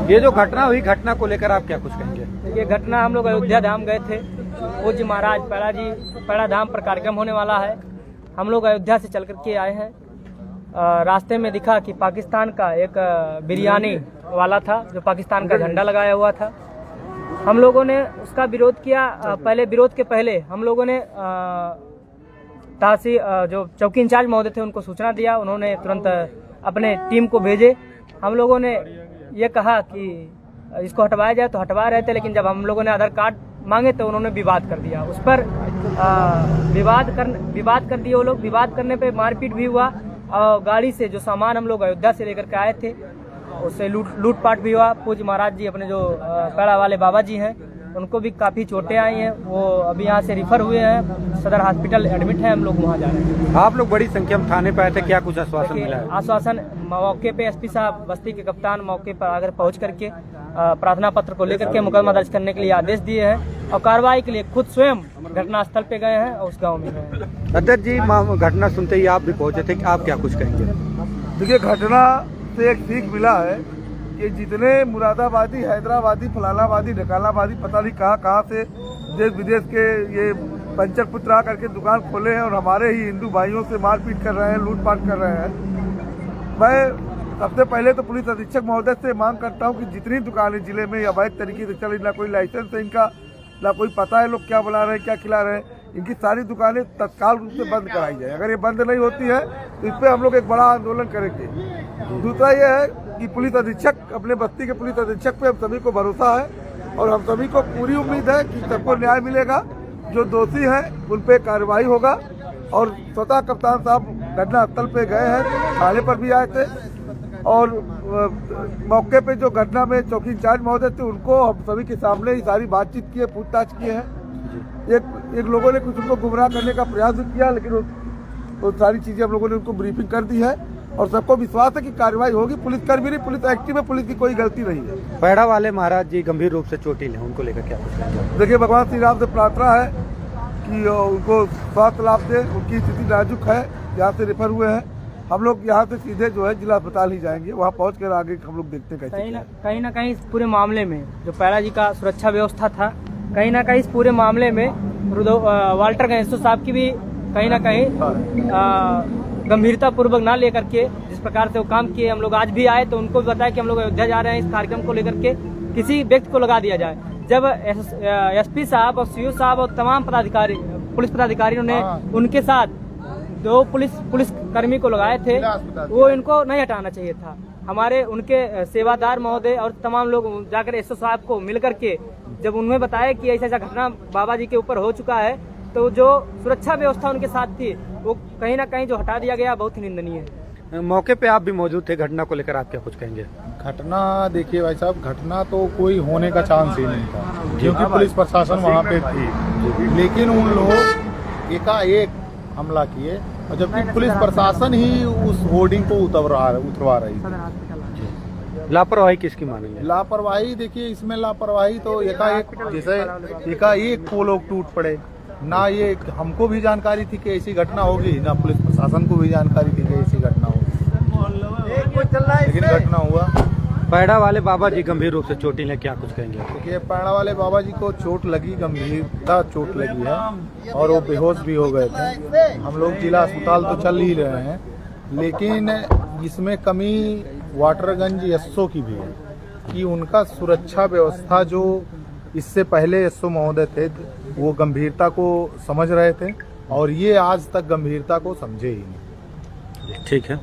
ये जो घटना हुई, घटना को लेकर आप क्या कुछ कहेंगे? ये घटना, हम लोग अयोध्या धाम गए थे, पूज्य महाराज पैड़ा धाम पर कार्यक्रम होने वाला है। हम लोग अयोध्या से चल करके आए हैं। रास्ते में दिखा कि पाकिस्तान का एक बिरयानी वाला था जो पाकिस्तान का झंडा लगाया हुआ था। हम लोगों ने उसका विरोध किया। विरोध के पहले हम लोगों ने तहसील जो चौकी इंचार्ज महोदय थे उनको सूचना दिया। उन्होंने तुरंत अपने टीम को भेजे। हम लोगों ने ये कहा कि इसको हटवाया जाए, तो हटवा रहे थे, लेकिन जब हम लोगों ने आधार कार्ड मांगे तो उन्होंने विवाद कर दिया। उस पर विवाद कर दिए वो लोग। विवाद करने पे मारपीट भी हुआ और गाड़ी से जो सामान हम लोग अयोध्या से लेकर के आए थे उससे लूटपाट भी हुआ। पूज्य महाराज जी, अपने जो पैड़ा वाले बाबा जी हैं, उनको भी काफ़ी चोटें आई हैं। वो अभी यहाँ से रिफर हुए हैं, सदर हॉस्पिटल एडमिट है। हम लोग वहाँ जा रहे हैं। आप लोग बड़ी संख्या में थाने पे आए थे, क्या कुछ आश्वासन मिला है? आश्वासन मौके पे एसपी साहब, बस्ती के कप्तान मौके पर आकर पहुँच करके प्रार्थना पत्र को लेकर के मुकदमा दर्ज करने के लिए आदेश दिए हैं और कार्रवाई के लिए खुद स्वयं घटनास्थल पे गए हैं और उस गाँव में गए। अध्यक्ष जी, घटना सुनते ही आप भी पहुँचे थे, आप क्या कुछ कहेंगे? देखिए, घटना से एक सीख मिला है कि जितने मुरादाबादी, हैदराबादी, फलानाबादी, ढकानाबादी, पता नहीं कहाँ से देश विदेश के ये पंचर पुत्र आ करके दुकान खोले हैं और हमारे ही हिंदू भाइयों से मारपीट कर रहे हैं, लूटपाट कर रहे हैं। मैं सबसे पहले तो पुलिस अधीक्षक महोदय से मांग करता हूं कि जितनी दुकानें जिले में अवैध तरीके से चल रही, ना कोई लाइसेंस है इनका, ना कोई पता है लोग क्या बना रहे हैं, क्या खिला रहे हैं, इनकी सारी दुकानें तत्काल रूप से बंद कराई जाए। अगर ये बंद नहीं होती है तो इस पर हम लोग एक बड़ा आंदोलन करेंगे। दूसरा ये है कि पुलिस अधीक्षक, अपने बस्ती के पुलिस अधीक्षक पे हम सभी को भरोसा है और हम सभी को पूरी उम्मीद है कि सबको न्याय मिलेगा। जो दोषी हैं उन पे कार्रवाई होगा। और स्वतः कप्तान साहब घटनास्थल पे गए हैं, थाने पर भी आए थे और मौके पे जो घटना में चौकी इंचार्ज महोदय थे उनको हम सभी के सामने ही सारी बातचीत की है, पूछताछ किए हैं। एक लोगों ने कुछ उनको गुमराह करने का प्रयास भी किया, लेकिन वो सारी चीजें हम लोगों ने उनको ब्रीफिंग कर दी है और सबको विश्वास है कि कार्रवाई होगी। पुलिस कर भी रही, पुलिस एक्टिव है, पुलिस की कोई गलती नहीं है। पैड़ा वाले महाराज जी गंभीर रूप से चोटिल हैं, उनको लेकर क्या कुछ कहेंगे? देखिए, भगवान श्री राम से प्रार्थना है कि उनको स्वास्थ्य लाभ दे। उनकी स्थिति नाजुक है, यहाँ से रेफर हुए हैं। हम लोग यहाँ से सीधे जो है जिला अस्पताल ही जाएंगे, वहाँ पहुँच कर आगे हम लोग देखते हैं कहीं ना कहीं इस पूरे मामले में जो पैड़ा जी का सुरक्षा व्यवस्था था, कहीं ना कहीं इस पूरे मामले में वाल्टर गैंसो साहब की भी कहीं ना कहीं गंभीरता पूर्वक ना लेकर के जिस प्रकार से वो काम किए। हम लोग आज भी आए तो उनको भी बताया कि हम लोग अयोध्या जा रहे हैं, इस कार्यक्रम को लेकर के किसी व्यक्ति को लगा दिया जाए। जब एसपी साहब और सीओ साहब और तमाम पदाधिकारी, पुलिस पदाधिकारियों ने उनके साथ दो पुलिस कर्मी को लगाए थे, वो इनको नहीं हटाना चाहिए था। हमारे उनके सेवादार महोदय और तमाम लोग जाकर एसओ साहब को मिल करके जब उन्हें बताया कि ऐसा घटना बाबा जी के ऊपर हो चुका है, तो जो सुरक्षा व्यवस्था उनके साथ थी वो कहीं ना कहीं जो हटा दिया गया, बहुत ही निंदनीय है। मौके पे आप भी मौजूद थे, घटना को लेकर आप क्या कुछ कहेंगे? घटना, देखिए भाई साहब, घटना तो कोई होने का चांस ही नहीं था क्योंकि पुलिस प्रशासन वहाँ पे थी, लेकिन उन लोग एकाएक हमला किए और जबकि पुलिस प्रशासन ही उस होर्डिंग को उतरवा रही थी। लापरवाही किसकी मानेंगे? लापरवाही, देखिए इसमें लापरवाही तो एकाएक वो लोग टूट पड़े। ना ये हमको भी जानकारी थी कि ऐसी घटना होगी, ना पुलिस प्रशासन को भी जानकारी थी कि ऐसी घटना होगी, लेकिन घटना हुआ। पैड़ा वाले बाबा जी गंभीर रूप से चोटिल हैं, क्या कुछ कहेंगे? देखिए, पैड़ा वाले बाबा जी को चोट लगी, गंभीरता चोट लगी है और वो बेहोश भी हो गए थे। हम लोग जिला अस्पताल तो चल ही रहे हैं, लेकिन इसमें कमी वाटरगंज एसओ की भी है कि उनका सुरक्षा व्यवस्था जो इससे पहले एसओ महोदय थे वो गंभीरता को समझ रहे थे और ये आज तक गंभीरता को समझे ही नहीं। ठीक है।